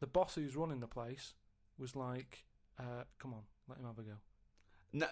the boss who's running the place was like, come on, let him have a go. No,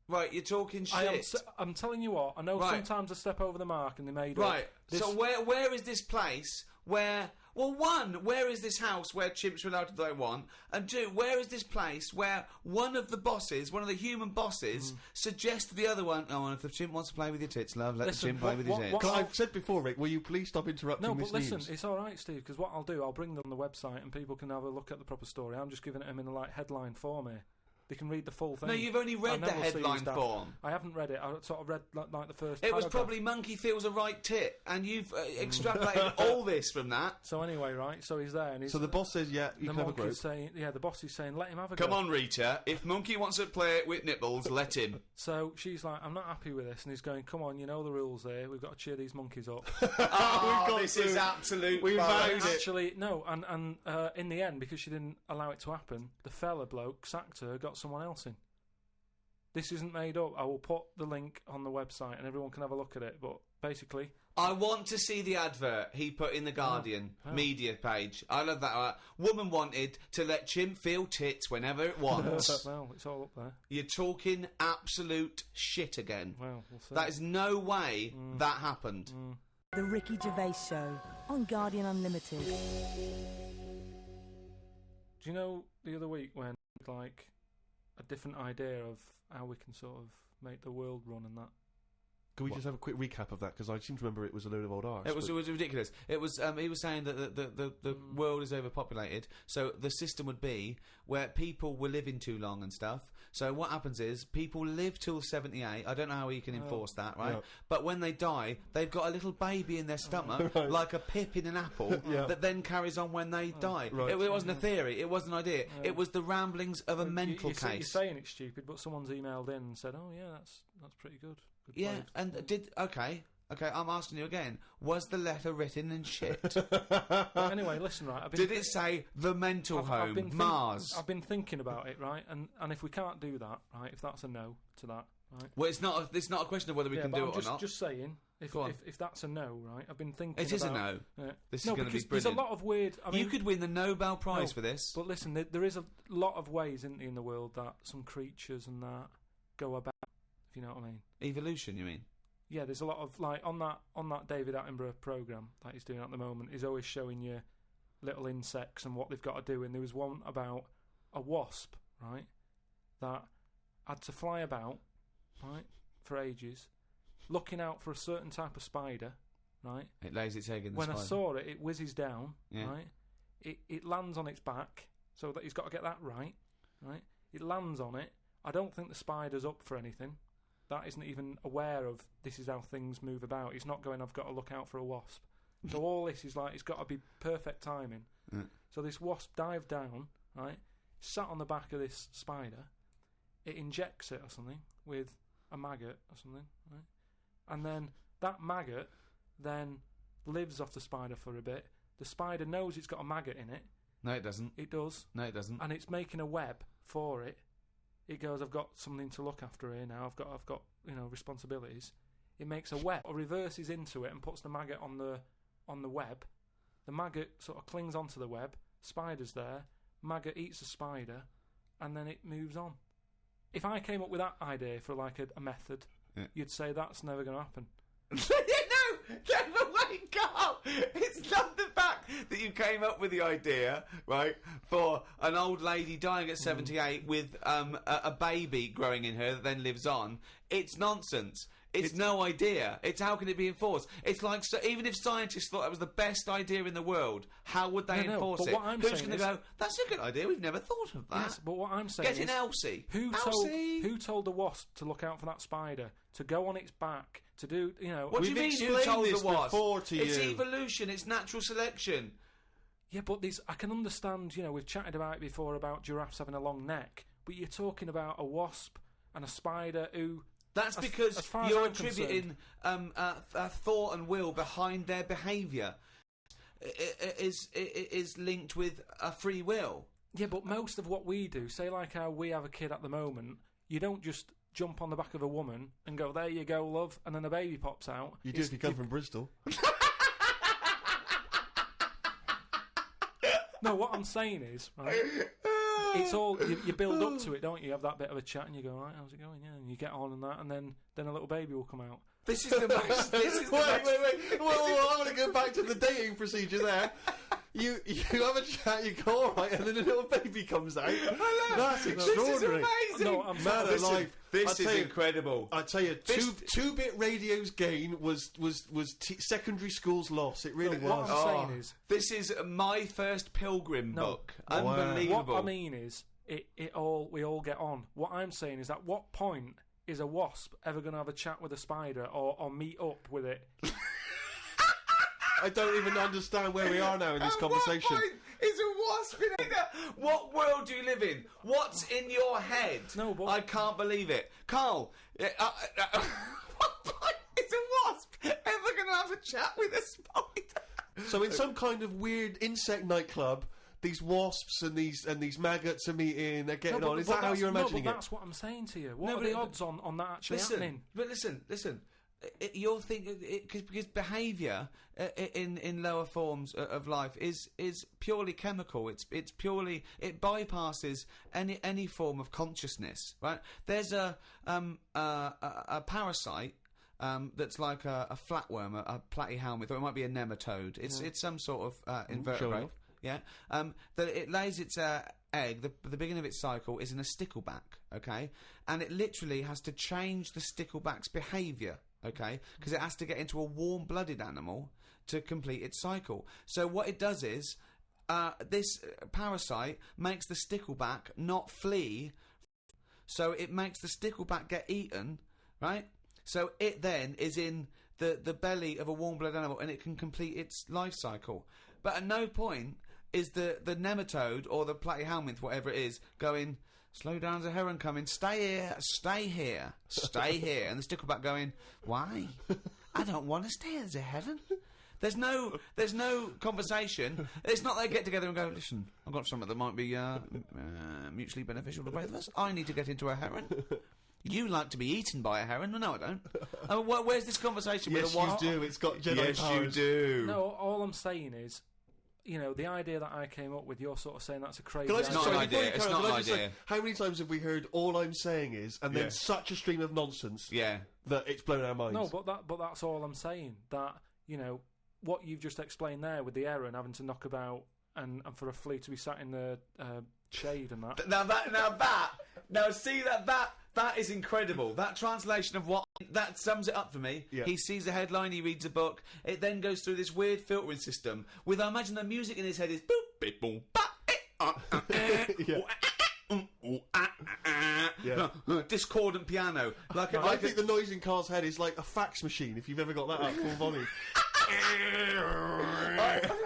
right, you're talking shit. I'm telling you what, I know sometimes I step over the mark and they made Right, so where is this place where... Well, one, where is this house where chimps are allowed to do what they want? And two, where is this place where one of the bosses, one of the human bosses, suggests to the other one, oh, and if the chimp wants to play with your tits, love, let the chimp play with his tits. I've said before, Rick, will you please stop interrupting this news? No, but listen, it's all right, Steve, because what I'll do, I'll bring them on the website and people can have a look at the proper story. I'm just giving it them in a headline form here. They can read the full thing. No, you've only read the headline form. I haven't read it. I sort of read like the first. It was probably monkey feels a right tit, and you've extrapolated all this from that. So anyway, right? So he's there, and he's, so the boss says, "Yeah, you can have a group." The boss is saying, "Let him have a go." Come on, Rita. If monkey wants to play with nipples, let him. So she's like, "I'm not happy with this," and he's going, "Come on, you know the rules here. We've got to cheer these monkeys up." This is absolute. We valued it. Actually, no, and in the end, because she didn't allow it to happen, the fella bloke sacked her, got someone else in. This isn't made up. I will put the link on the website and everyone can have a look at it. But basically... I want to see the advert he put in the Guardian media page. I love that. Woman wanted to let chimp feel tits whenever it wants. Well, it's all up there. You're talking absolute shit again. Well, we'll see. That is no way that happened. The Ricky Gervais Show on Guardian Unlimited. Do you know the other week when, like... a different idea of how we can sort of make the world run and that. Can we just have a quick recap of that? Because I seem to remember it was a load of old arse. It was ridiculous. It was he was saying that the world is overpopulated, so the system would be where people were living too long and stuff. So what happens is people live till 78. I don't know how you can enforce that, right? Yeah. But when they die, they've got a little baby in their stomach, like a pip in an apple, that then carries on when they die. Right. It wasn't a theory. It wasn't an idea. It was the ramblings of a mental case. You're saying it's stupid, but someone's emailed in and said, "Oh yeah, that's pretty good." Yeah, and okay, I'm asking you again. Was the letter written in shit? Anyway, listen, right. Did it say the mental home, Mars? I've been thinking about it, right, and if we can't do that, right, if that's a no to that, right. Well, it's not a question of whether we can do it or not. Just saying, if that's a no, right, I've been thinking. It is a no. Yeah. This is going to be brilliant. There's a lot of weird. I mean, you could win the Nobel Prize for this. But listen, there is a lot of ways, isn't there, in the world that some creatures and that go about. If you know what I mean. Evolution, you mean? Yeah, there's a lot of, like, on that David Attenborough programme that he's doing at the moment, he's always showing you little insects and what they've got to do, and there was one about a wasp, right, that had to fly about, right, for ages, looking out for a certain type of spider, right? It lays its egg in the spider. When I saw it, it whizzes down, right? It lands on its back, so that he's got to get that right? It lands on it. I don't think the spider's up for anything. That isn't even aware of this is how things move about. He's not going, I've got to look out for a wasp. So all this is like, it's got to be perfect timing. So this wasp dived down, right, sat on the back of this spider. It injects it or something with a maggot or something, right? And then that maggot then lives off the spider for a bit. The spider knows it's got a maggot in it. No, it doesn't. It does. No, it doesn't. And it's making a web for it. It goes, I've got something to look after here now. I've got responsibilities. It makes a web, or reverses into it and puts the maggot on the web. The maggot sort of clings onto the web. Spider's there. Maggot eats the spider, and then it moves on. If I came up with that idea for like a method, you'd say that's never going to happen. No, wake up! It's not the fact that you came up with the idea, right, for an old lady dying at 78 with a baby growing in her that then lives on. It's nonsense. It's no idea. It's how can it be enforced? It's like, so even if scientists thought that was the best idea in the world, how would they enforce it? Who's going to go, that's a good idea, we've never thought of that. Yes, but what I'm saying Get in Elsie. Who told the wasp to look out for that spider, to go on its back, to do, What do you mean who told the wasp? It's evolution, it's natural selection. Yeah, but I can understand, we've chatted about it before about giraffes having a long neck, but you're talking about a wasp and a spider who... That's because you're attributing thought and will behind their behaviour. It is linked with a free will. Yeah, but most of what we do, say like how we have a kid at the moment, you don't just jump on the back of a woman and go, there you go, love, and then a baby pops out. You do if you come from Bristol. No, what I'm saying is, right, it's all, you build up to it, don't you? You have that bit of a chat and you go, right, how's it going? Yeah, and you get on and that, and then a little baby will come out. This is the most... Wait. Well, I want to go back to the dating procedure there. You have a chat, you go, all right, and then a little baby comes out. That's extraordinary. This is amazing. No, I'm man alive. This is incredible. I tell you, two-bit radio's gain was secondary school's loss. It really was. What I'm saying is, this is my first Pilgrim book. Unbelievable. What I mean is, we all get on. What I'm saying is, at what point is a wasp ever going to have a chat with a spider or meet up with it? I don't even understand where we are now in this conversation. What point is a wasp in it? What world do you live in? What's in your head? No, but I can't believe it. Carl, what point is a wasp ever going to have a chat with a spider? So in some kind of weird insect nightclub, these wasps and these maggots are meeting, they're getting on. Is that how you're imagining it? That's what I'm saying to you. What are the odds on that actually happening? But listen. You're thinking because behaviour in lower forms of life is purely chemical. It's purely, it bypasses any form of consciousness. Right? There's a parasite that's like a flatworm, a platyhelminth, or it might be a nematode. It's some sort of invertebrate. Yeah, that it lays its egg. The beginning of its cycle is in a stickleback. Okay, and it literally has to change the stickleback's behaviour. Okay, because it has to get into a warm-blooded animal to complete its cycle. So what it does is this parasite makes the stickleback not flee, so it makes the stickleback get eaten. Right, so it then is in the belly of a warm-blooded animal and it can complete its life cycle. But at no point is the nematode or the platyhelminth, whatever it is, going, slow down, there's a heron coming, stay here, stay here, stay here. And the stickleback going, why? I don't want to stay, there's a heron. There's no conversation. It's not they get together and go, listen, I've got something that might be mutually beneficial to both of us. I need to get into a heron. You like to be eaten by a heron? No, I don't. Where's this conversation? Yes, you do. It's got Jedi powers. Yes, you do. No, all I'm saying is, you know, the idea that I came up with, you're sort of saying that's a crazy idea. It's not an idea. It's not an idea. How many times have we heard all I'm saying is, and then such a stream of nonsense that it's blown our minds? No, but that's all I'm saying. That, you know, what you've just explained there with the heron having to knock about and for a flea to be sat in the shade and that. Now see that is incredible. That translation of what that sums it up for me. Yeah. He sees a headline, he reads a book. It then goes through this weird filtering system with, I imagine the music in his head is boop beep boom discordant piano. I think the noise in Carl's head is like a fax machine. If you've ever got that at full volume.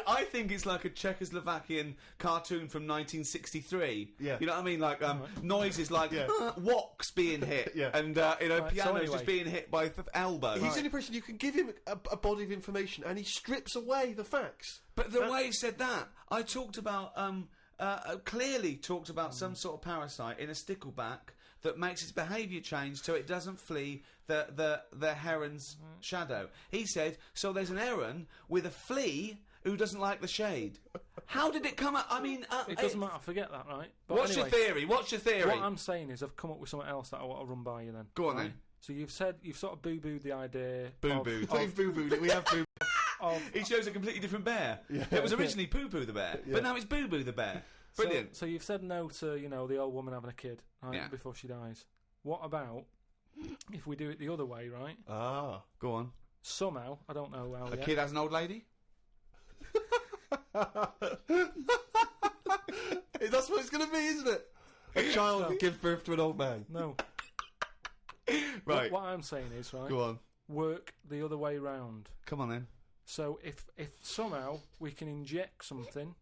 I think it's like a Czechoslovakian cartoon from 1963. Yeah. You know what I mean? Like noises like woks being hit, and pianos just being hit by the elbow. He's the only person you can give him a body of information, and he strips away the facts. But the way he said that, I talked about clearly talked about some sort of parasite in a stickleback that makes its behaviour change so it doesn't flee the heron's shadow. He said, so there's an heron with a flea who doesn't like the shade. How did it come out? I mean... it doesn't matter, forget that, right? But What's your theory? What's your theory? What I'm saying is I've come up with something else that I want to run by you then. Go on then. So you've sort of boo-booed the idea... Boo-booed. We've boo-booed it, we have boo-booed. He chose a completely different bear. Yeah. It was originally Poo-Poo the bear, but now it's Boo-Boo the bear. Brilliant. So you've said no to, you know, the old woman having a kid, right, before she dies. What about if we do it the other way, right? Ah, go on. Somehow, I don't know how. A kid has an old lady? That's what it's going to be, isn't it? A child gives birth to an old man. No. Right. What I'm saying is, right, go on. Work the other way round. Come on then. So if somehow we can inject something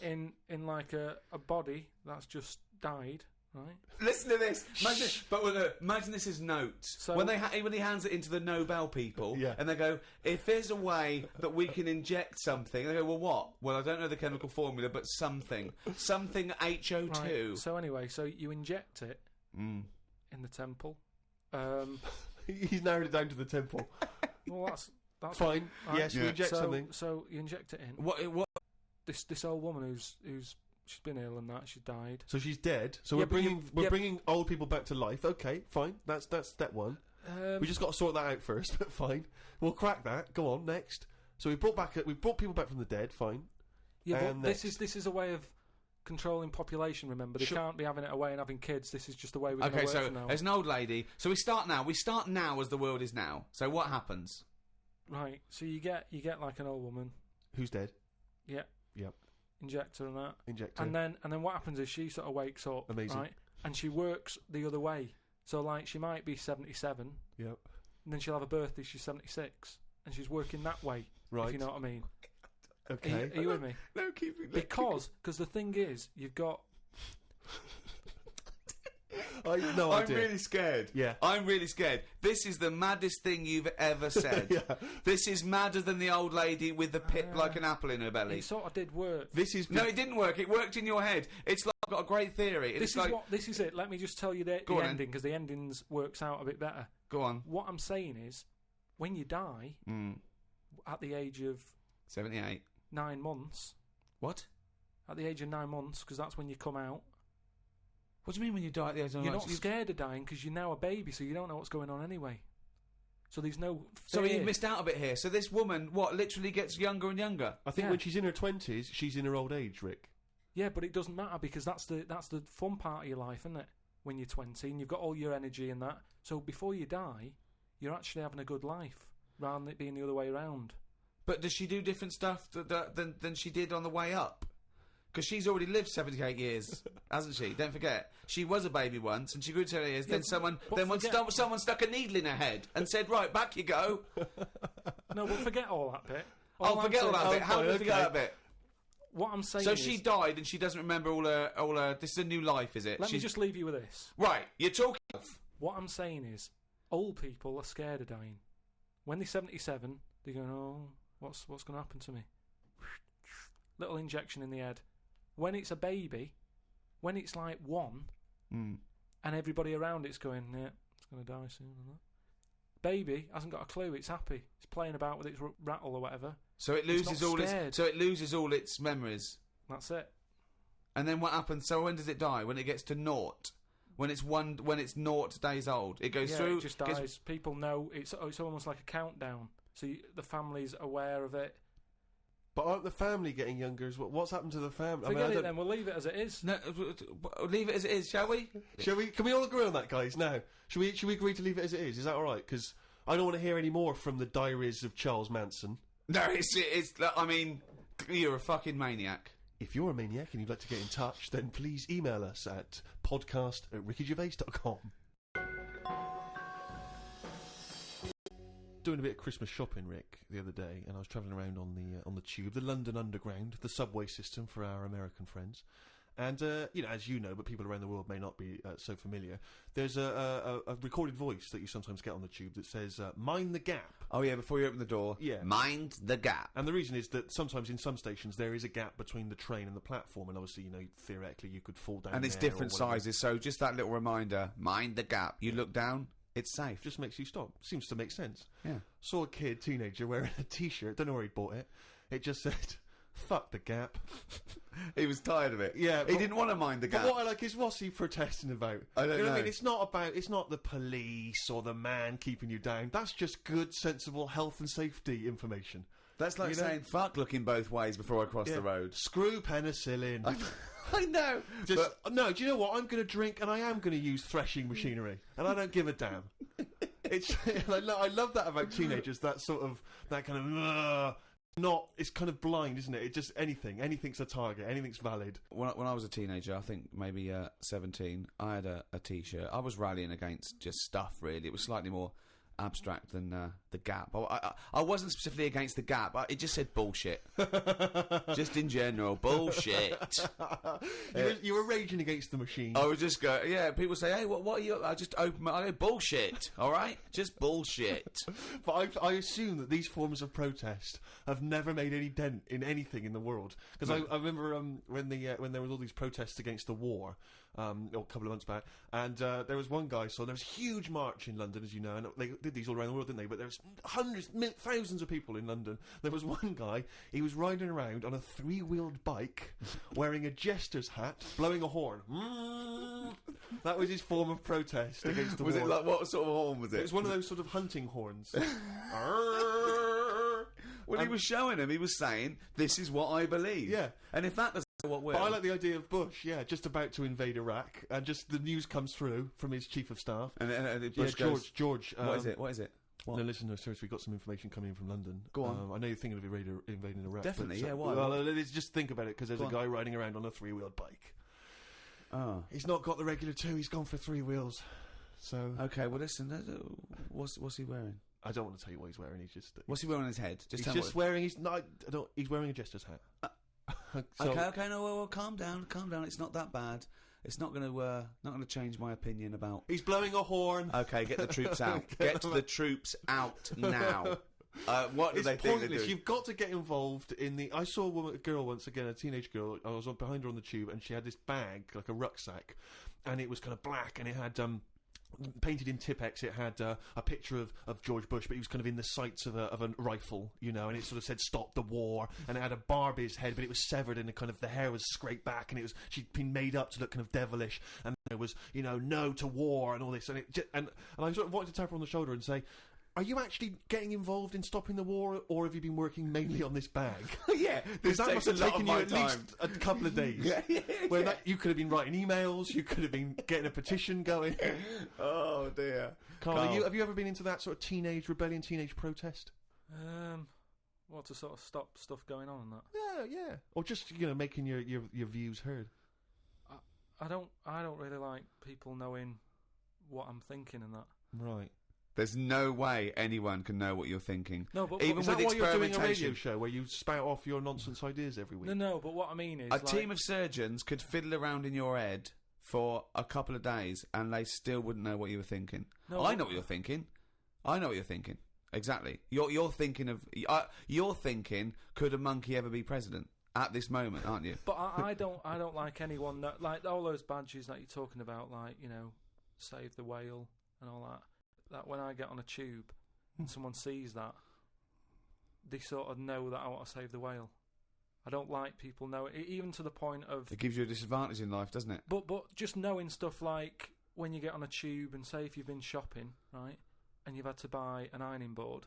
in like a body that's just died, right? Listen to this. Imagine this is notes. So when he hands it into the Nobel people, and they go, if there's a way that we can inject something, they go, well, what? Well, I don't know the chemical formula, but something HO2. Right. So anyway, so you inject it in the temple. He's narrowed it down to the temple. Well, that's fine. Right? Yes, we inject something. So you inject it in. What? this old woman who's she's been ill and that she's died. So she's dead. So Yeah, we're bringing old people back to life. Okay, fine. That's step one. We just got to sort that out first. But fine, we'll crack that. Go on, next. So we brought people back from the dead. Fine. Yeah, but this is a way of controlling population. Remember, they can't be having it away and having kids. This is just the way we're going to work so now. there's an old lady. So we start now. We start now as the world is now. So what happens? Right. So you get like an old woman who's dead. Yeah. Yep. Injector and that. Injector. And then what happens is she sort of wakes up. Amazing. Right. And she works the other way. So like she might be 77. Yep. And then she'll have a birthday. She's 76, and she's working that way. Right. If you know what I mean. Okay. Are you with me? No, keep it. Because the thing is, you've got. I'm really scared. Yeah. I'm really scared. This is the maddest thing you've ever said. Yeah. This is madder than the old lady with the pip like an apple in her belly. It sort of did work. No, it didn't work. It worked in your head. It's like I've got a great theory. This is it. Let me just tell you the ending, because the endings works out a bit better. Go on. What I'm saying is, when you die at the age of 78, 9 months. What? At the age of 9 months, because that's when you come out. What do you mean when you die at the age of 9 You're months? not scared of dying because you're now a baby, so you don't know what's going on anyway. So there's no fear. So you've missed out a bit here. So this woman, literally gets younger and younger? I think when she's in her 20s, she's in her old age, Rick. Yeah, but it doesn't matter because that's the fun part of your life, isn't it? When you're 20 and you've got all your energy and that. So before you die, you're actually having a good life rather than it being the other way around. But does she do different stuff than she did on the way up? Because she's already lived 78 years, hasn't she? Don't forget. She was a baby once, and she grew to 78 years. Then someone stuck a needle in her head and said, right, back you go. No, but forget all that bit. Forget all that bit. How do we forget that bit? What I'm saying is... So she died, and she doesn't remember all her... This is a new life, is it? Let me just leave you with this. Right, you're talking... What I'm saying is, old people are scared of dying. When they're 77, they're going, oh, what's going to happen to me? Little injection in the head. When it's a baby, when it's like 1, and everybody around it's going, yeah, it's going to die soon. And that. Baby hasn't got a clue. It's happy. It's playing about with its rattle or whatever. So it loses all its memories. That's it. And then what happens? So when does it die? When it gets to 0? When it's 0 days old, it goes through. It just dies. People know it's almost like a countdown. So the family's aware of it. But aren't the family getting younger as well? What's happened to the family? Forget it then, we'll leave it as it is. No, leave it as it is, shall we? Shall we? Can we all agree on that, guys? Now, should we agree to leave it as it is? Is that all right? Because I don't want to hear any more from the diaries of Charles Manson. No, it's. I mean, you're a fucking maniac. If you're a maniac and you'd like to get in touch, then please email us at podcast@rickygervais.com. Doing a bit of Christmas shopping, Rick, the other day, and I was travelling around on the tube, the London Underground, the subway system for our American friends. And, as you know, but people around the world may not be so familiar, there's a recorded voice that you sometimes get on the tube that says, mind the gap. Oh, yeah, before you open the door. Yeah. Mind the gap. And the reason is that sometimes in some stations there is a gap between the train and the platform, and obviously, theoretically you could fall down. And it's different sizes, so just that little reminder, mind the gap. You look down, it's safe. Just makes you stop. Seems to make sense. Yeah. Saw a teenager, wearing a T-shirt, don't know where he bought it. It just said, fuck the gap. He was tired of it. Yeah. He didn't want to mind the gap. But what I like is, what's he protesting about? I don't know. What I mean? It's not the police or the man keeping you down. That's just good, sensible health and safety information. That's like saying, fuck looking both ways before I cross the road. Screw penicillin. I know. No, do you know what? I'm going to drink and I am going to use threshing machinery. And I don't give a damn. I love that about teenagers, that kind of... it's kind of blind, isn't it? It just anything's a target, anything's valid. When I was a teenager, I think maybe 17, I had a T-shirt. I was rallying against just stuff, really. It was slightly more abstract than the Gap. I wasn't specifically against the Gap. It just said bullshit. Just in general, bullshit. You were raging against the machine. I would just go, yeah, people say, hey, what are you... I just open I go, bullshit, all right? Just bullshit. But I assume that these forms of protest have never made any dent in anything in the world. Because I remember when there was all these protests against the war, a couple of months back, and there was one guy, so there was a huge march in London, as you know, and did these all around the world, didn't they? But there was hundreds, thousands of people in London. There was one guy, he was riding around on a 3-wheeled bike, wearing a jester's hat, blowing a horn. That was his form of protest against the war. Was it like, what sort of horn was it? It was one of those sort of hunting horns. Well, he was showing him. He was saying, "This is what I believe." Yeah. And if that doesn't know what will, But I like the idea of Bush, just about to invade Iraq, and just the news comes through from his chief of staff. And Bush goes, George. What is it? What is it? What? No, listen, no, seriously, we've got some information coming in from London. Go on. I know you're thinking of invading Iraq. Definitely, but, yeah, why? Well, let's just think about it, because there's a guy riding around on a 3-wheeled bike. Oh. He's not got the regular 2, he's gone for 3 wheels. So Okay, well, listen, what's he wearing? I don't want to tell you what he's wearing. He's just. What's he wearing on his head? He's just wearing. He's not. He's wearing a jester's hat. Okay. No, well, calm down. It's not that bad. It's not going to change my opinion about. He's blowing a horn. Okay, get the troops out. Get the troops out now. What do they think they're doing? You've got to get involved in the. I saw a girl once again, a teenage girl. I was behind her on the tube, and she had this bag, like a rucksack, and it was kind of black, and it had painted in Tipex, it had a picture of George Bush, but he was kind of in the sights of a rifle, and it sort of said "Stop the War," and it had a Barbie's head, but it was severed, and the hair was scraped back, and she'd been made up to look kind of devilish, and there was "No to war" and all this, and I sort of wanted to tap her on the shoulder and say, are you actually getting involved in stopping the war, or have you been working mainly on this bag? Yeah, because that must have taken you at least a couple of days. You could have been writing emails, you could have been getting a petition going. Oh dear, Carl, have you ever been into that sort of teenage rebellion, teenage protest? What, to sort of stop stuff going on and that? Yeah, or just making your views heard. I don't really like people knowing what I'm thinking and that. Right. There's no way anyone can know what you're thinking. No, but even is with that why you're doing a radio experimentation. show where you spout off your nonsense ideas every week? No, but what I mean is, A team of surgeons could fiddle around in your head for a couple of days, and they still wouldn't know what you were thinking. No, I know what you're thinking. Exactly. You're thinking of. You're thinking, could a monkey ever be president at this moment? Aren't you? But I don't like anyone that, like all those badges that you're talking about, like save the whale and all that. That when I get on a tube and someone sees that, they sort of know that I want to save the whale. I don't like people knowing, even to the point of. It gives you a disadvantage in life, doesn't it? But just knowing stuff like when you get on a tube and say if you've been shopping, right, and you've had to buy an ironing board,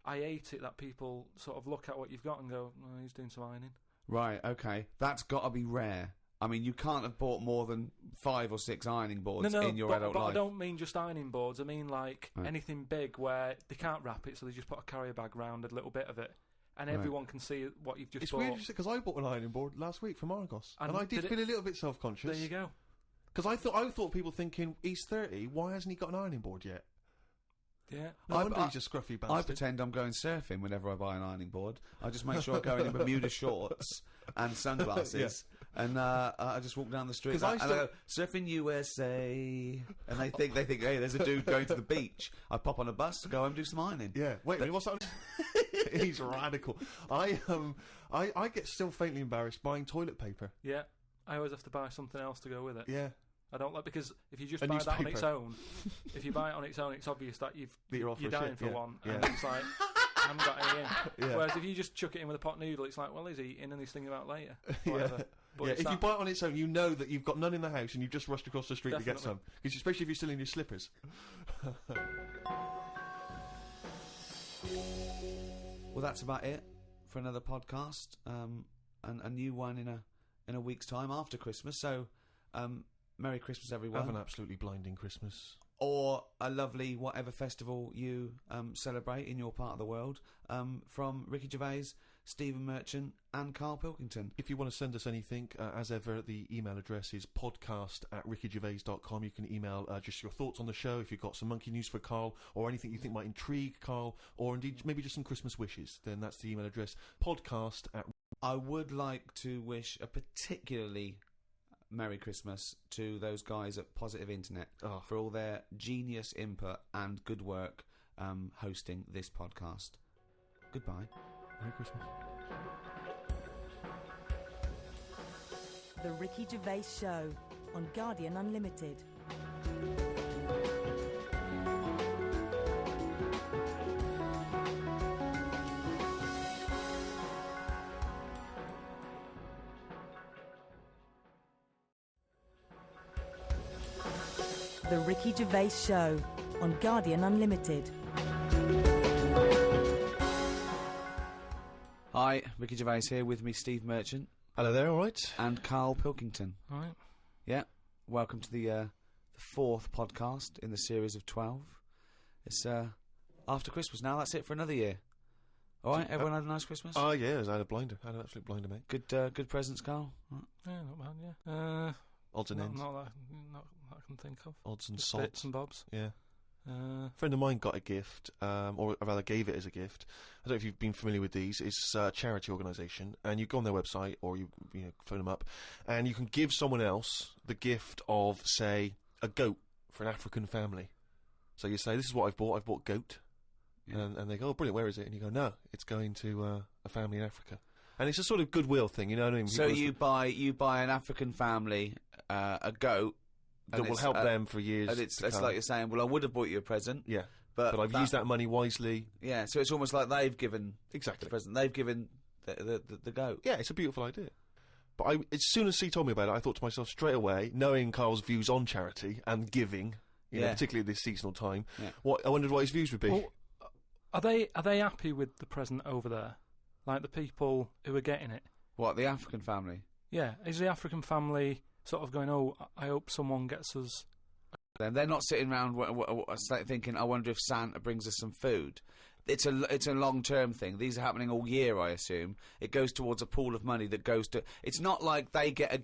I hate it that people sort of look at what you've got and go, "Oh, he's doing some ironing." Right. Okay. That's got to be rare. I mean, you can't have bought more than 5 or 6 ironing boards in your adult life. I don't mean just ironing boards. I mean like anything big where they can't wrap it, so they just put a carrier bag round a little bit of it, and everyone can see what you've just bought. It's weird because I bought an ironing board last week from Argos, and I did feel a little bit self-conscious. There you go. Because I thought people thinking, he's 30, why hasn't he got an ironing board yet? Yeah. No wonder he's a scruffy bastard. I pretend I'm going surfing whenever I buy an ironing board. I just make sure I go in Bermuda shorts and sunglasses. And I just walk down the street and I go, surfing USA, and they think, hey, there's a dude going to the beach. I pop on a bus to go home and do some ironing. Yeah, wait a minute, what's that? He's radical. I get still faintly embarrassed buying toilet paper. Yeah, I always have to buy something else to go with it. Yeah. I don't like, because if you just buy that on its own, it's obvious that you're dying for one, and it's like, I haven't got any in. Yeah. Whereas if you just chuck it in with a pot noodle, it's like, well, he's eating and he's thinking about later. Whatever. But if you buy it on its own, you know that you've got none in the house and you've just rushed across the street to get some. Because especially if you're still in your slippers. Well, that's about it for another podcast, and a new one in a week's time after Christmas. So, Merry Christmas, everyone. Have an absolutely blinding Christmas. Or a lovely whatever festival you celebrate in your part of the world. From Ricky Gervais, Stephen Merchant and Carl Pilkington. If you want to send us anything, as ever, the email address is podcast@rickygervais.com. You can email just your thoughts on the show, if you've got some monkey news for Carl, or anything you think might intrigue Carl, or indeed maybe just some Christmas wishes. Then that's the email address, podcast@. I would like to wish a particularly Merry Christmas to those guys at Positive Internet for all their genius input and good work hosting this podcast. Goodbye. Merry Christmas. The Ricky Gervais Show on Guardian Unlimited. The Ricky Gervais Show on Guardian Unlimited. Hi, Ricky Gervais here, with me Steve Merchant. Hello there, all right? And Carl Pilkington. All right. Yeah, welcome to the fourth podcast in the series of 12. It's after Christmas now, that's it for another year. All right, everyone had a nice Christmas? Oh, yeah, I had a blinder. I had an absolute blinder, mate. Good presents, Carl? Right. Yeah, not bad, yeah. Odds and ends. Not that I can think of. Odds and Just sods. bits and bobs. Yeah. A friend of mine got a gift, or rather gave it as a gift. I don't know if you've been familiar with these. It's a charity organisation, and you go on their website or you phone them up, and you can give someone else the gift of, say, a goat for an African family. So you say, "This is what I've bought. I've bought goat," and they go, "Oh, brilliant! Where is it?" And you go, "No, it's going to a family in Africa." And it's a sort of goodwill thing, you know what I mean? So you buy an African family a goat. That will help them for years. And it's like you're saying, well, I would have bought you a present. Yeah. But I've used that money wisely. Yeah, so it's almost like they've given exactly the present. They've given the goat. Yeah, it's a beautiful idea. But as soon as he told me about it, I thought to myself straight away, knowing Carl's views on charity and giving, you know, particularly at this seasonal time, I wondered what his views would be. Well, are they happy with the present over there? Like the people who are getting it? What, the African family? Yeah, is the African family sort of going, "Oh, I hope someone gets us"? They're not sitting around thinking, "I wonder if Santa brings us some food." It's a long-term thing. These are happening all year, I assume. It goes towards a pool of money that goes to. It's not like they get a.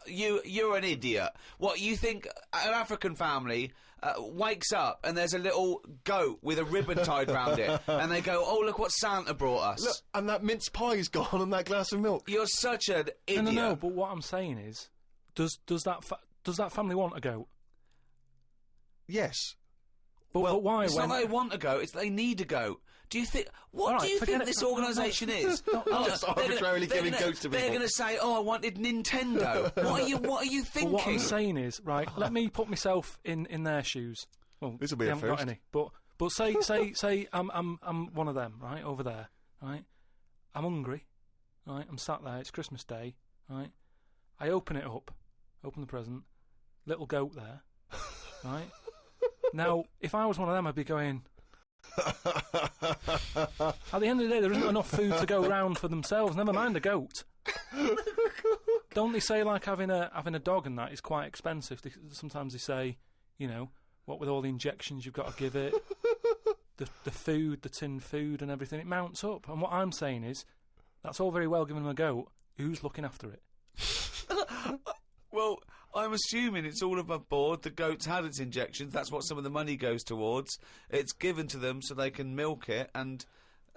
You're an idiot. What, you think an African family wakes up and there's a little goat with a ribbon tied round it, and they go, "Oh, look what Santa brought us." Look, and that mince pie's gone and that glass of milk. You're such an idiot. No, but what I'm saying is, does that family want a goat? Yes. But why? It's not they want a goat, it's they need a goat. Do you think... What do you think this organisation is? Just arbitrarily giving goats to people. They're going to say, "Oh, I wanted Nintendo." What are you thinking? But what I'm saying is, right, let me put myself in their shoes. Well, this will be they a haven't first. got any. But say I'm one of them, right, over there, right? I'm hungry, right? I'm sat there, it's Christmas Day, right? I open it up, open the present, little goat there, right? Now, if I was one of them, I'd be going... At the end of the day, there isn't enough food to go round for themselves, never mind a goat. Don't they say, like, having a dog and that is quite expensive? Sometimes they say, you know, what with all the injections you've got to give it, the food, the tinned food and everything, it mounts up. And what I'm saying is, that's all very well giving them a goat. Who's looking after it? Well, I'm assuming it's all above board. The goat's had its injections. That's what some of the money goes towards. It's given to them so they can milk it and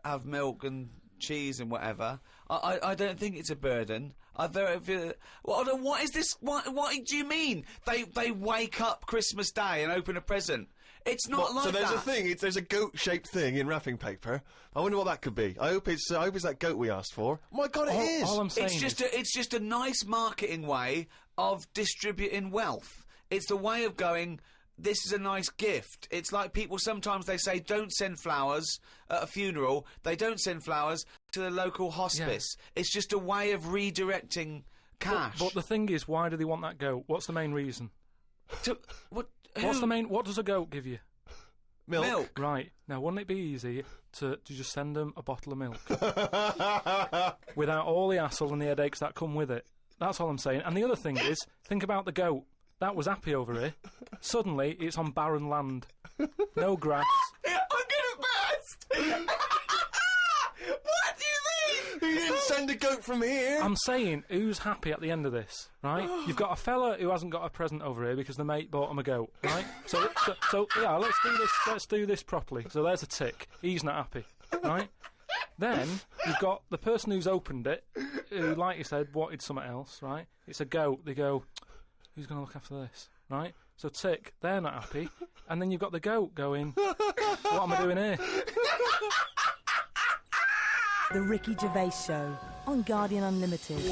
have milk and cheese and whatever. I don't think it's a burden. What is this? What do you mean? They wake up Christmas Day and open a present. It's not like that. So there's a thing. There's a goat-shaped thing in wrapping paper. I wonder what that could be. I hope it's that goat we asked for. My God, it is. All I'm saying it's just a nice marketing way of distributing wealth. It's the way of going, this is a nice gift. It's like people sometimes they say, don't send flowers at a funeral. They don't send flowers to the local hospice. Yeah. It's just a way of redirecting cash. But the thing is, why do they want that goat? What's the main reason? What does a goat give you? Milk. Right. Now, wouldn't it be easy to just send them a bottle of milk? Without all the hassle and the headaches that come with it. That's all I'm saying. And the other thing is, think about the goat. That was happy over here. Suddenly, it's on barren land. No grass. I'm gonna burst! What do you mean? You didn't send a goat from here. I'm saying, who's happy at the end of this, right? You've got a fella who hasn't got a present over here because the mate bought him a goat, right? So yeah, let's do this properly. So there's a tick. He's not happy, right? Then you've got the person who's opened it, who, like you said, wanted something else, right? It's a goat. They go, who's going to look after this, right? So tick, they're not happy. And then you've got the goat going, what am I doing here? The Ricky Gervais Show on Guardian Unlimited.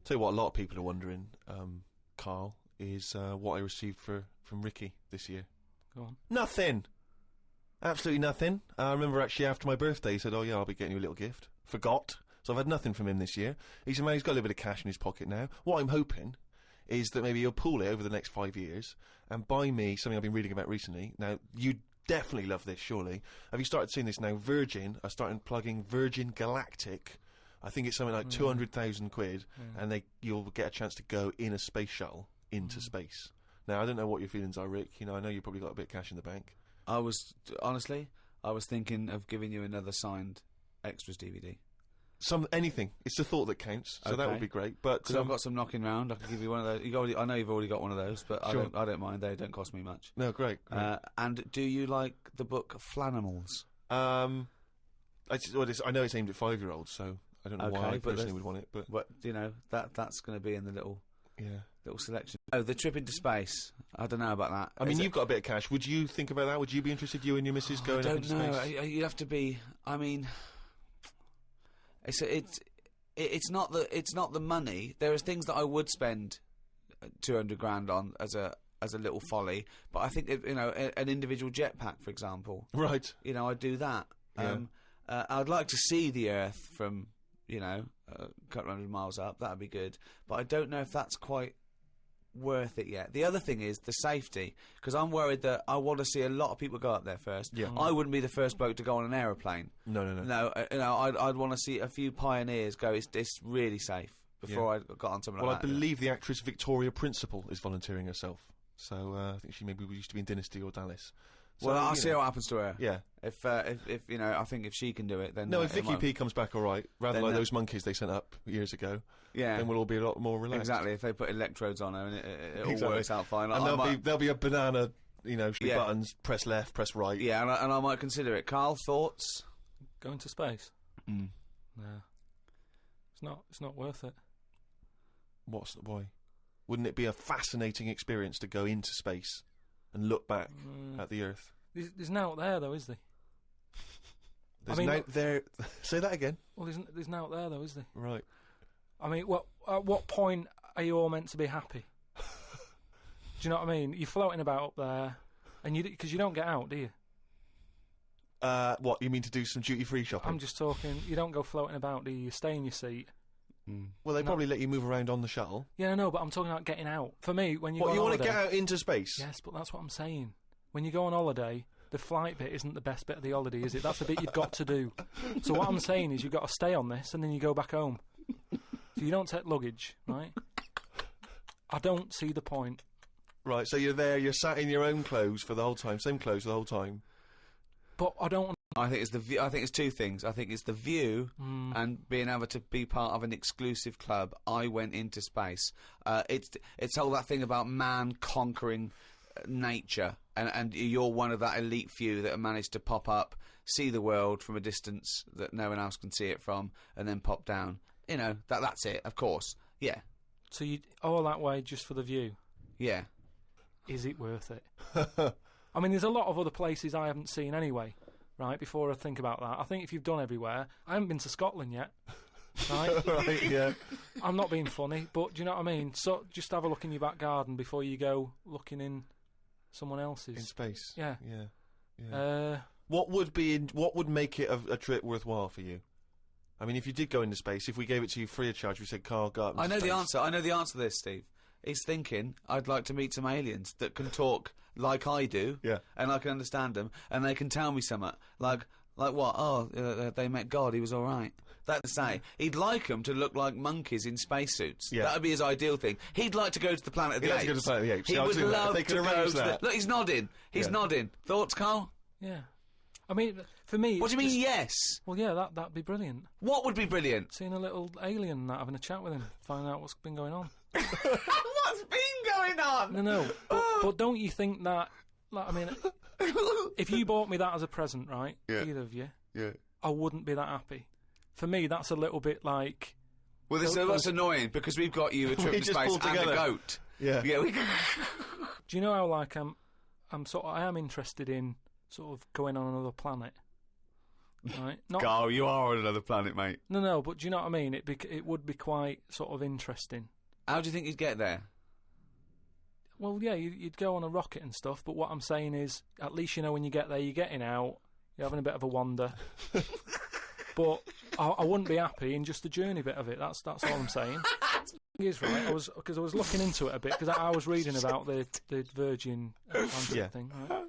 Tell you what, a lot of people are wondering, Carl, is what I received from Ricky this year. Go on. Nothing. Absolutely nothing. I remember actually after my birthday he said, "Oh yeah, I'll be getting you a little gift." Forgot. So I've had nothing from him this year. He's a man, he's got a little bit of cash in his pocket now. What I'm hoping is that maybe you'll pool it over the next 5 years and buy me something I've been reading about recently. Now, you definitely love this, surely. Have you started seeing this now? Virgin are starting plugging Virgin Galactic. I think it's something like 200,000 quid, and you'll get a chance to go in a space shuttle into space. Now, I don't know what your feelings are, Rick. You know, I know you've probably got a bit of cash in the bank. I was thinking of giving you another signed extras DVD. Anything. It's the thought that counts, so that would be great. But because I've got some knocking round, I can give you one of those. I know you've already got one of those, but sure. I don't mind. They don't cost me much. No, great. And do you like the book Flanimals? I know it's aimed at 5-year-olds, so I don't know why I personally would want it. But you know that's going to be in the little selection. Oh, the trip into space. I don't know about that. I mean, you've got a bit of cash. Would you think about that? Would you be interested, you and your missus, going up into space? I don't know. You have to be. I mean, it's not the money. There are things that I would spend 200 grand on as a little folly, but I think an individual jetpack, for example. Right. I'd do that. Yeah. I'd like to see the Earth from a couple hundred miles up. That'd be good, but I don't know if that's quite worth it yet. The other thing is the safety, because I'm worried that I want to see a lot of people go up there first. Yeah. I wouldn't be the first bloke to go on an aeroplane. No. I'd want to see a few pioneers go. It's really safe before I got on something like that. Well, I believe the actress Victoria Principal is volunteering herself, so I think she maybe used to be in Dynasty or Dallas. So, well, I'll see what happens to her. Yeah. If I think if she can do it, then if Vicky P comes back all right, rather like those monkeys they sent up years ago, then we'll all be a lot more relaxed. Exactly. If they put electrodes on her and it all works out fine, and there'll be a banana, buttons, press left, press right. Yeah, and I might consider it. Carl, thoughts? Going to space? No, it's not worth it. Why? Wouldn't it be a fascinating experience to go into space and look back at the Earth? There's no out there, though, is there? There's no out there. Say that again. Well, there's no out there, though, is there? Right. I mean, at what point are you all meant to be happy? Do you know what I mean? You're floating about up there, and because you don't get out, do you? What, you mean to do some duty-free shopping? I'm just talking. You don't go floating about, do you? You stay in your seat. Well, they probably let you move around on the shuttle. Yeah, I know, but I'm talking about getting out. For me, when you go on holiday, want to get out into space? Yes, but that's what I'm saying. When you go on holiday, the flight bit isn't the best bit of the holiday, is it? That's the bit you've got to do. So what I'm saying is you've got to stay on this, and then you go back home. So you don't take luggage, right? I don't see the point. Right, so you're there, you're sat in your own clothes for the whole time, same clothes for the whole time. But I don't. I think it's two things. I think it's the view and being able to be part of an exclusive club. I went into space. It's all that thing about man conquering nature, and you're one of that elite few that have managed to pop up, see the world from a distance that no one else can see it from, and then pop down. That's it. Of course, yeah. So you all that way just for the view? Yeah. Is it worth it? I mean, there's a lot of other places I haven't seen anyway. Right, before I think about that, I think if you've done everywhere, I haven't been to Scotland yet. Right? Right, yeah. I'm not being funny, but do you know what I mean? So just have a look in your back garden before you go looking in someone else's. In space. Yeah. Yeah. What would make it a trip worthwhile for you? I mean, if you did go into space, if we gave it to you free of charge, we said, Carl, go up into I know space. the answer. I know the answer to this, Steve. He's thinking, I'd like to meet some aliens that can talk like I do, and I can understand them, and they can tell me something. Like what? Oh, they met God, he was all right. That's to say, he'd like them to look like monkeys in spacesuits. Yeah. That would be his ideal thing. He'd like to go to the Planet of the Apes. He'd like to go to the Planet of the Apes. He would love they to could go arrange to that. Look, he's nodding. He's nodding. Thoughts, Carl? Yeah. I mean, for me... What do you mean, yes? Well, yeah, that'd be brilliant. What would be brilliant? Seeing a little alien and that, having a chat with him, finding out what's been going on. What's been going on? No. But don't you think that... Like, I mean, if you bought me that as a present, right, either of you, I wouldn't be that happy. For me, that's a little bit like... Well, that's annoying, because we've got you a trip to space and a goat. Yeah. Do you know how, like, I am interested in sort of going on another planet, right? Carl, you are on another planet, mate. No, but do you know what I mean? It would be quite sort of interesting. How do you think you'd get there? Well, yeah, you'd go on a rocket and stuff, but what I'm saying is, at least you know when you get there, you're getting out, you're having a bit of a wander. But I wouldn't be happy in just the journey bit of it. That's all I'm saying. It is right. I was looking into it a bit because I was reading about the Virgin Atlantic thing, right?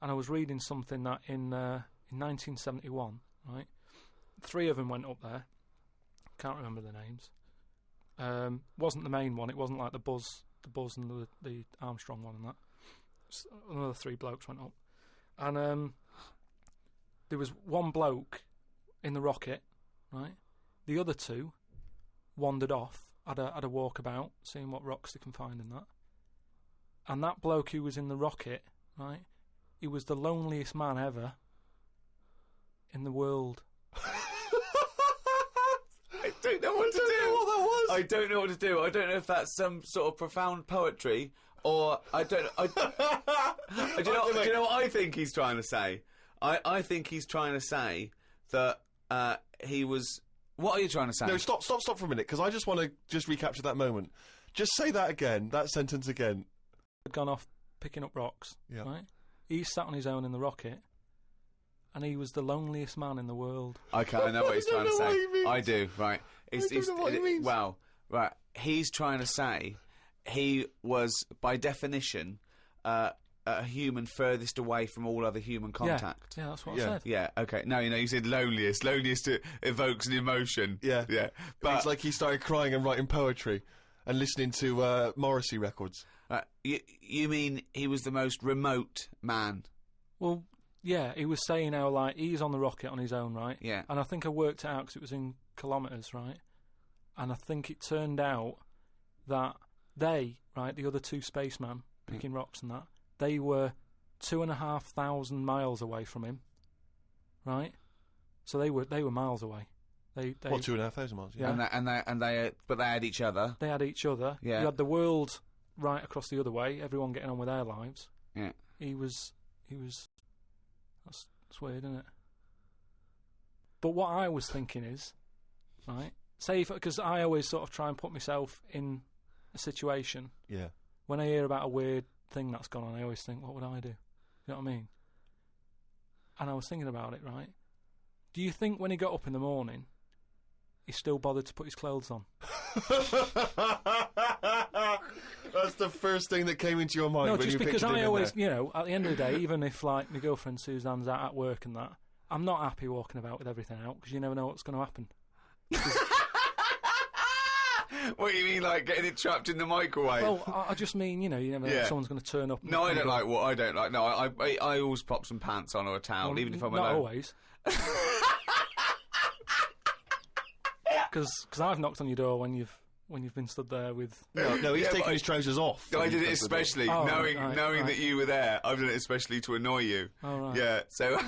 And I was reading something that in 1971, right, 3 of them went up there. Can't remember the names. Wasn't the main one. It wasn't like the Buzz and the Armstrong one and that. Just another 3 blokes went up, and there was one bloke in the rocket, right? The other 2 wandered off. Had a walkabout, seeing what rocks they can find in that. And that bloke who was in the rocket, right, he was the loneliest man ever in the world. I don't know what to do. What that was. I don't know what to do. I don't know if that's some sort of profound poetry or I don't. Do you know what I think he's trying to say? I think he's trying to say that he was. What are you trying to say? No, stop for a minute, because I just want to just recapture that moment. Just say that again, that sentence again. Had gone off picking up rocks, right? He sat on his own in the rocket, and he was the loneliest man in the world. Okay, I know what he's trying to say. I do, right. I don't know what he means. Well, right, he's trying to say he was, by definition, a human furthest away from all other human contact. Yeah, that's what I said. Yeah, okay. No, you said loneliest. Loneliest evokes an emotion. Yeah. But it's like he started crying and writing poetry and listening to Morrissey records. You mean he was the most remote man? Well, yeah, he was saying how, like, he's on the rocket on his own, right? Yeah. And I think I worked it out because it was in kilometres, right? And I think it turned out that they, right, the other 2 spacemen picking rocks and that, they were 2,500 miles away from him, right? So they were miles away. They 2,500 miles? Yeah. But they had each other. They had each other. Yeah. You had the world right across the other way. Everyone getting on with their lives. Yeah. He was. That's weird, isn't it? But what I was thinking is, right? Say, because I always sort of try and put myself in a situation. Yeah. When I hear about a weird thing that's gone on, I always think, what would I do? You know what I mean? And I was thinking about it, right? Do you think when he got up in the morning, he still bothered to put his clothes on? That's the first thing that came into your mind. No, when just you because pictured him I in always, there. at the end of the day, even if, like, my girlfriend Suzanne's out at work and that, I'm not happy walking about with everything out because you never know what's going to happen. What do you mean, like getting it trapped in the microwave? Well, I just mean, you never know if someone's going to turn up. No, I don't like what I don't like. No, I always pop some pants on or a towel, even if I'm not alone. always. Because I've knocked on your door when you've been stood there with. No, he's taking his trousers off. I did it especially knowing that you were there. I've done it especially to annoy you. Oh, right. Yeah, so